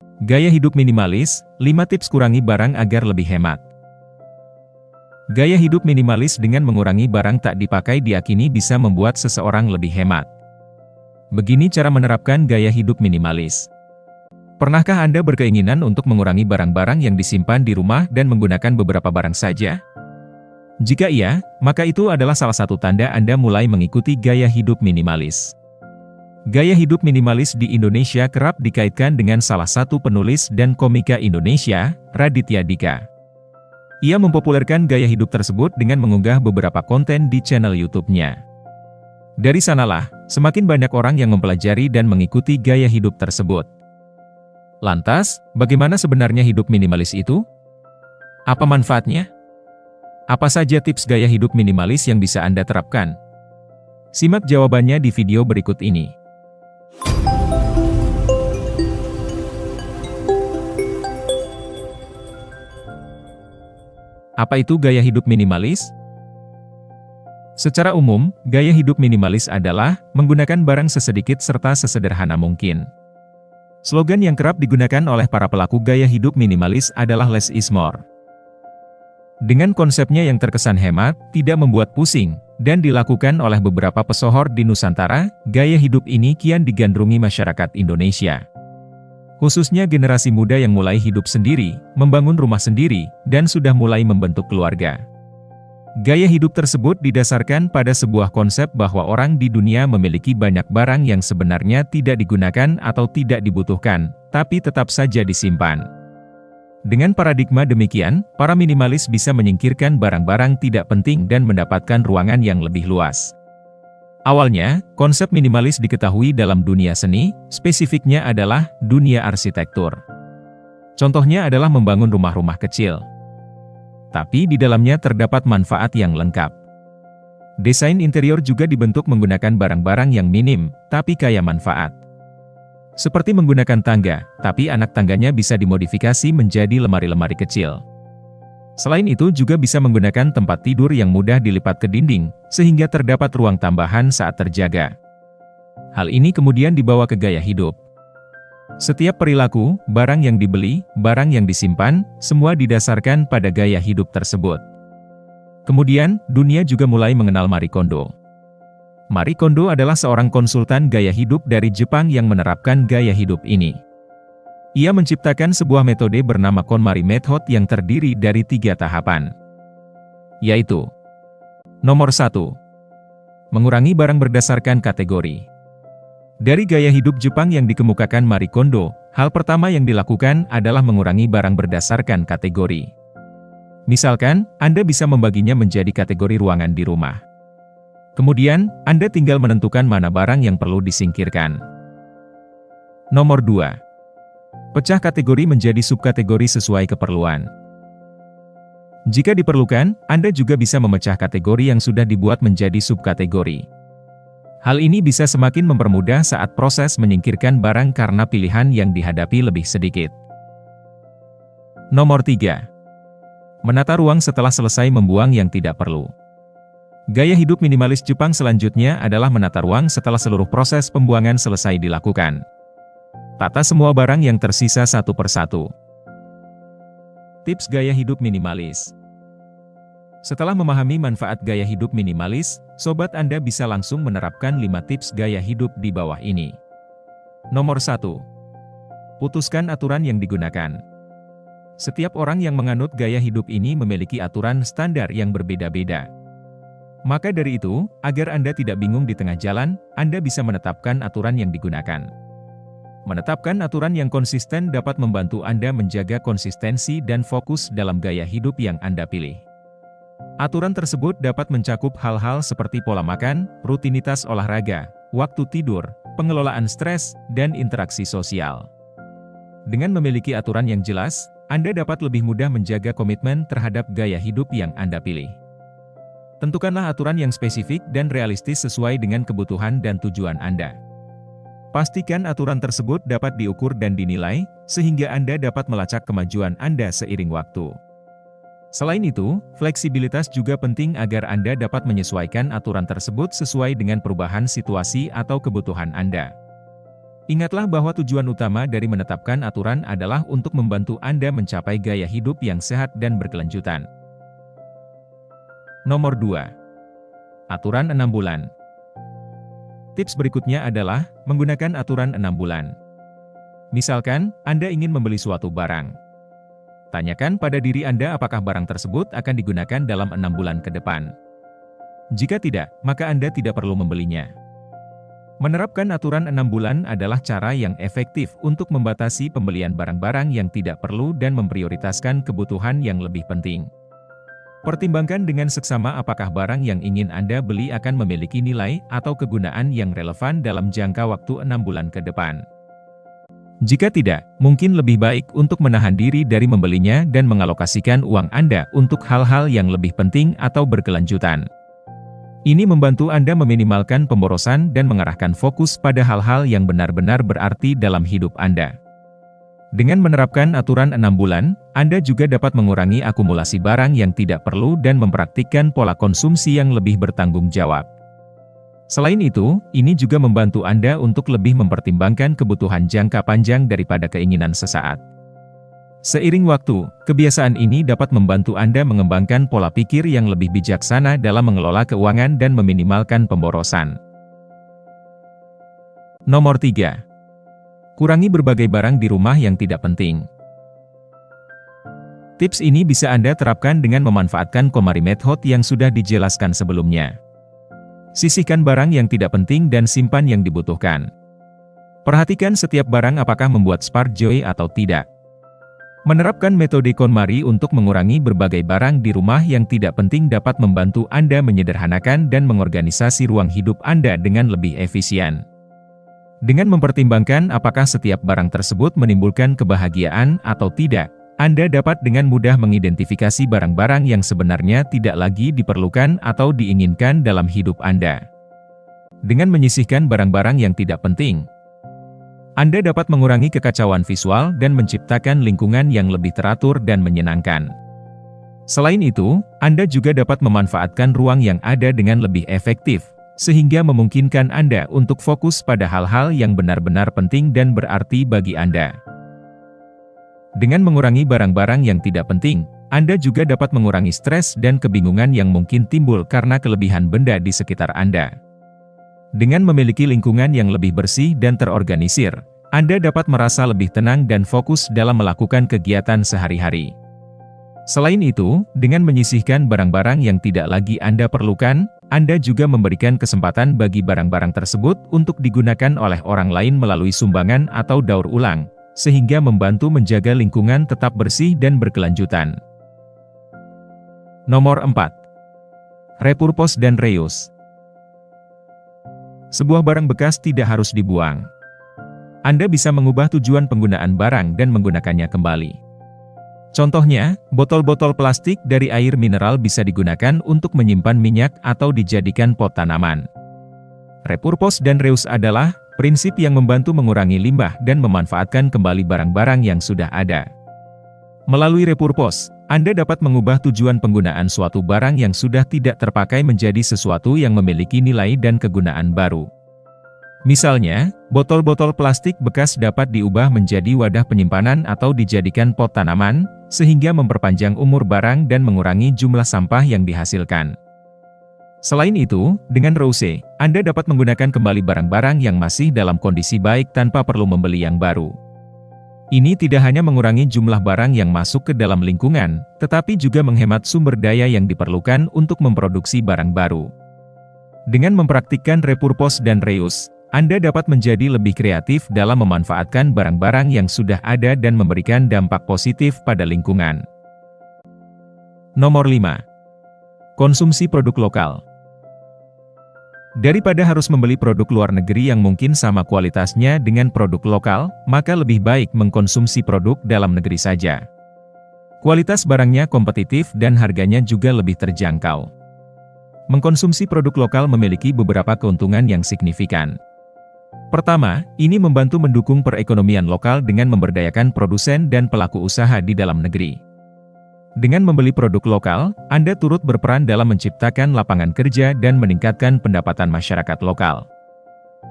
Gaya hidup minimalis, 5 tips kurangi barang agar lebih hemat. Gaya hidup minimalis dengan mengurangi barang tak dipakai diyakini bisa membuat seseorang lebih hemat. Begini cara menerapkan gaya hidup minimalis. Pernahkah Anda berkeinginan untuk mengurangi barang-barang yang disimpan di rumah dan menggunakan beberapa barang saja? Jika iya, maka itu adalah salah satu tanda Anda mulai mengikuti gaya hidup minimalis. Gaya hidup minimalis di Indonesia kerap dikaitkan dengan salah satu penulis dan komika Indonesia, Raditya Dika. Ia mempopulerkan gaya hidup tersebut dengan mengunggah beberapa konten di channel YouTube-nya. Dari sanalah, semakin banyak orang yang mempelajari dan mengikuti gaya hidup tersebut. Lantas, bagaimana sebenarnya hidup minimalis itu? Apa manfaatnya? Apa saja tips gaya hidup minimalis yang bisa Anda terapkan? Simak jawabannya di video berikut ini. Apa itu gaya hidup minimalis? Secara umum, gaya hidup minimalis adalah menggunakan barang sesedikit serta sesederhana mungkin. Slogan yang kerap digunakan oleh para pelaku gaya hidup minimalis adalah less is more. Dengan konsepnya yang terkesan hemat, tidak membuat pusing, dan dilakukan oleh beberapa pesohor di Nusantara, gaya hidup ini kian digandrungi masyarakat Indonesia. Khususnya generasi muda yang mulai hidup sendiri, membangun rumah sendiri, dan sudah mulai membentuk keluarga. Gaya hidup tersebut didasarkan pada sebuah konsep bahwa orang di dunia memiliki banyak barang yang sebenarnya tidak digunakan atau tidak dibutuhkan, tapi tetap saja disimpan. Dengan paradigma demikian, para minimalis bisa menyingkirkan barang-barang tidak penting dan mendapatkan ruangan yang lebih luas. Awalnya, konsep minimalis diketahui dalam dunia seni, spesifiknya adalah dunia arsitektur. Contohnya adalah membangun rumah-rumah kecil. Tapi di dalamnya terdapat manfaat yang lengkap. Desain interior juga dibentuk menggunakan barang-barang yang minim, tapi kaya manfaat. Seperti menggunakan tangga, tapi anak tangganya bisa dimodifikasi menjadi lemari-lemari kecil. Selain itu juga bisa menggunakan tempat tidur yang mudah dilipat ke dinding, sehingga terdapat ruang tambahan saat terjaga. Hal ini kemudian dibawa ke gaya hidup. Setiap perilaku, barang yang dibeli, barang yang disimpan, semua didasarkan pada gaya hidup tersebut. Kemudian, dunia juga mulai mengenal Marie Kondo. Marie Kondo adalah seorang konsultan gaya hidup dari Jepang yang menerapkan gaya hidup ini. Ia menciptakan sebuah metode bernama KonMari Method yang terdiri dari 3 tahapan. Yaitu: Nomor 1. Mengurangi barang berdasarkan kategori. Dari gaya hidup Jepang yang dikemukakan Marie Kondo, hal pertama yang dilakukan adalah mengurangi barang berdasarkan kategori. Misalkan, Anda bisa membaginya menjadi kategori ruangan di rumah. Kemudian, Anda tinggal menentukan mana barang yang perlu disingkirkan. Nomor 2. Pecah kategori menjadi subkategori sesuai keperluan. Jika diperlukan, Anda juga bisa memecah kategori yang sudah dibuat menjadi subkategori. Hal ini bisa semakin mempermudah saat proses menyingkirkan barang karena pilihan yang dihadapi lebih sedikit. Nomor 3. Menata ruang setelah selesai membuang yang tidak perlu. Gaya hidup minimalis Jepang selanjutnya adalah menata ruang setelah seluruh proses pembuangan selesai dilakukan. Tata semua barang yang tersisa satu persatu. Tips gaya hidup minimalis. Setelah memahami manfaat gaya hidup minimalis, sobat Anda bisa langsung menerapkan 5 tips gaya hidup di bawah ini. Nomor 1. Putuskan aturan yang digunakan. Setiap orang yang menganut gaya hidup ini memiliki aturan standar yang berbeda-beda. Maka dari itu, agar Anda tidak bingung di tengah jalan, Anda bisa menetapkan aturan yang digunakan. Menetapkan aturan yang konsisten dapat membantu Anda menjaga konsistensi dan fokus dalam gaya hidup yang Anda pilih. Aturan tersebut dapat mencakup hal-hal seperti pola makan, rutinitas olahraga, waktu tidur, pengelolaan stres, dan interaksi sosial. Dengan memiliki aturan yang jelas, Anda dapat lebih mudah menjaga komitmen terhadap gaya hidup yang Anda pilih. Tentukanlah aturan yang spesifik dan realistis sesuai dengan kebutuhan dan tujuan Anda. Pastikan aturan tersebut dapat diukur dan dinilai, sehingga Anda dapat melacak kemajuan Anda seiring waktu. Selain itu, fleksibilitas juga penting agar Anda dapat menyesuaikan aturan tersebut sesuai dengan perubahan situasi atau kebutuhan Anda. Ingatlah bahwa tujuan utama dari menetapkan aturan adalah untuk membantu Anda mencapai gaya hidup yang sehat dan berkelanjutan. Nomor 2. Aturan 6 bulan. Tips berikutnya adalah menggunakan aturan 6 bulan. Misalkan, Anda ingin membeli suatu barang. Tanyakan pada diri Anda apakah barang tersebut akan digunakan dalam 6 bulan ke depan. Jika tidak, maka Anda tidak perlu membelinya. Menerapkan aturan 6 bulan adalah cara yang efektif untuk membatasi pembelian barang-barang yang tidak perlu dan memprioritaskan kebutuhan yang lebih penting. Pertimbangkan dengan seksama apakah barang yang ingin Anda beli akan memiliki nilai atau kegunaan yang relevan dalam jangka waktu 6 bulan ke depan. Jika tidak, mungkin lebih baik untuk menahan diri dari membelinya dan mengalokasikan uang Anda untuk hal-hal yang lebih penting atau berkelanjutan. Ini membantu Anda meminimalkan pemborosan dan mengarahkan fokus pada hal-hal yang benar-benar berarti dalam hidup Anda. Dengan menerapkan aturan 6 bulan, Anda juga dapat mengurangi akumulasi barang yang tidak perlu dan mempraktikkan pola konsumsi yang lebih bertanggung jawab. Selain itu, ini juga membantu Anda untuk lebih mempertimbangkan kebutuhan jangka panjang daripada keinginan sesaat. Seiring waktu, kebiasaan ini dapat membantu Anda mengembangkan pola pikir yang lebih bijaksana dalam mengelola keuangan dan meminimalkan pemborosan. Nomor 3. Kurangi berbagai barang di rumah yang tidak penting. Tips ini bisa Anda terapkan dengan memanfaatkan KOMARI method yang sudah dijelaskan sebelumnya. Sisihkan barang yang tidak penting dan simpan yang dibutuhkan. Perhatikan setiap barang apakah membuat spark joy atau tidak. Menerapkan metode KOMARI untuk mengurangi berbagai barang di rumah yang tidak penting dapat membantu Anda menyederhanakan dan mengorganisasi ruang hidup Anda dengan lebih efisien. Dengan mempertimbangkan apakah setiap barang tersebut menimbulkan kebahagiaan atau tidak, Anda dapat dengan mudah mengidentifikasi barang-barang yang sebenarnya tidak lagi diperlukan atau diinginkan dalam hidup Anda. Dengan menyisihkan barang-barang yang tidak penting, Anda dapat mengurangi kekacauan visual dan menciptakan lingkungan yang lebih teratur dan menyenangkan. Selain itu, Anda juga dapat memanfaatkan ruang yang ada dengan lebih efektif, sehingga memungkinkan Anda untuk fokus pada hal-hal yang benar-benar penting dan berarti bagi Anda. Dengan mengurangi barang-barang yang tidak penting, Anda juga dapat mengurangi stres dan kebingungan yang mungkin timbul karena kelebihan benda di sekitar Anda. Dengan memiliki lingkungan yang lebih bersih dan terorganisir, Anda dapat merasa lebih tenang dan fokus dalam melakukan kegiatan sehari-hari. Selain itu, dengan menyisihkan barang-barang yang tidak lagi Anda perlukan, Anda juga memberikan kesempatan bagi barang-barang tersebut untuk digunakan oleh orang lain melalui sumbangan atau daur ulang, sehingga membantu menjaga lingkungan tetap bersih dan berkelanjutan. Nomor 4. Repurpose dan reuse. Sebuah barang bekas tidak harus dibuang. Anda bisa mengubah tujuan penggunaan barang dan menggunakannya kembali. Contohnya, botol-botol plastik dari air mineral bisa digunakan untuk menyimpan minyak atau dijadikan pot tanaman. Repurpose dan reuse adalah prinsip yang membantu mengurangi limbah dan memanfaatkan kembali barang-barang yang sudah ada. Melalui repurpose, Anda dapat mengubah tujuan penggunaan suatu barang yang sudah tidak terpakai menjadi sesuatu yang memiliki nilai dan kegunaan baru. Misalnya, botol-botol plastik bekas dapat diubah menjadi wadah penyimpanan atau dijadikan pot tanaman, sehingga memperpanjang umur barang dan mengurangi jumlah sampah yang dihasilkan. Selain itu, dengan reuse, Anda dapat menggunakan kembali barang-barang yang masih dalam kondisi baik tanpa perlu membeli yang baru. Ini tidak hanya mengurangi jumlah barang yang masuk ke dalam lingkungan, tetapi juga menghemat sumber daya yang diperlukan untuk memproduksi barang baru. Dengan mempraktikkan repurpose dan reuse, Anda dapat menjadi lebih kreatif dalam memanfaatkan barang-barang yang sudah ada dan memberikan dampak positif pada lingkungan. Nomor 5. Konsumsi produk lokal. Daripada harus membeli produk luar negeri yang mungkin sama kualitasnya dengan produk lokal, maka lebih baik mengkonsumsi produk dalam negeri saja. Kualitas barangnya kompetitif dan harganya juga lebih terjangkau. Mengkonsumsi produk lokal memiliki beberapa keuntungan yang signifikan. Pertama, ini membantu mendukung perekonomian lokal dengan memberdayakan produsen dan pelaku usaha di dalam negeri. Dengan membeli produk lokal, Anda turut berperan dalam menciptakan lapangan kerja dan meningkatkan pendapatan masyarakat lokal.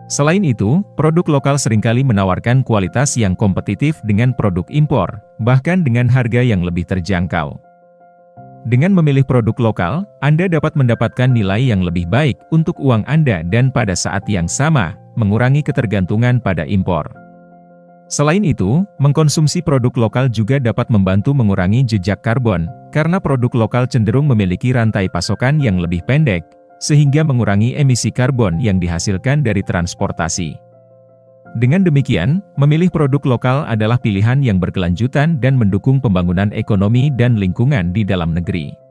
Selain itu, produk lokal seringkali menawarkan kualitas yang kompetitif dengan produk impor, bahkan dengan harga yang lebih terjangkau. Dengan memilih produk lokal, Anda dapat mendapatkan nilai yang lebih baik untuk uang Anda dan pada saat yang sama, mengurangi ketergantungan pada impor. Selain itu, mengkonsumsi produk lokal juga dapat membantu mengurangi jejak karbon, karena produk lokal cenderung memiliki rantai pasokan yang lebih pendek, sehingga mengurangi emisi karbon yang dihasilkan dari transportasi. Dengan demikian, memilih produk lokal adalah pilihan yang berkelanjutan dan mendukung pembangunan ekonomi dan lingkungan di dalam negeri.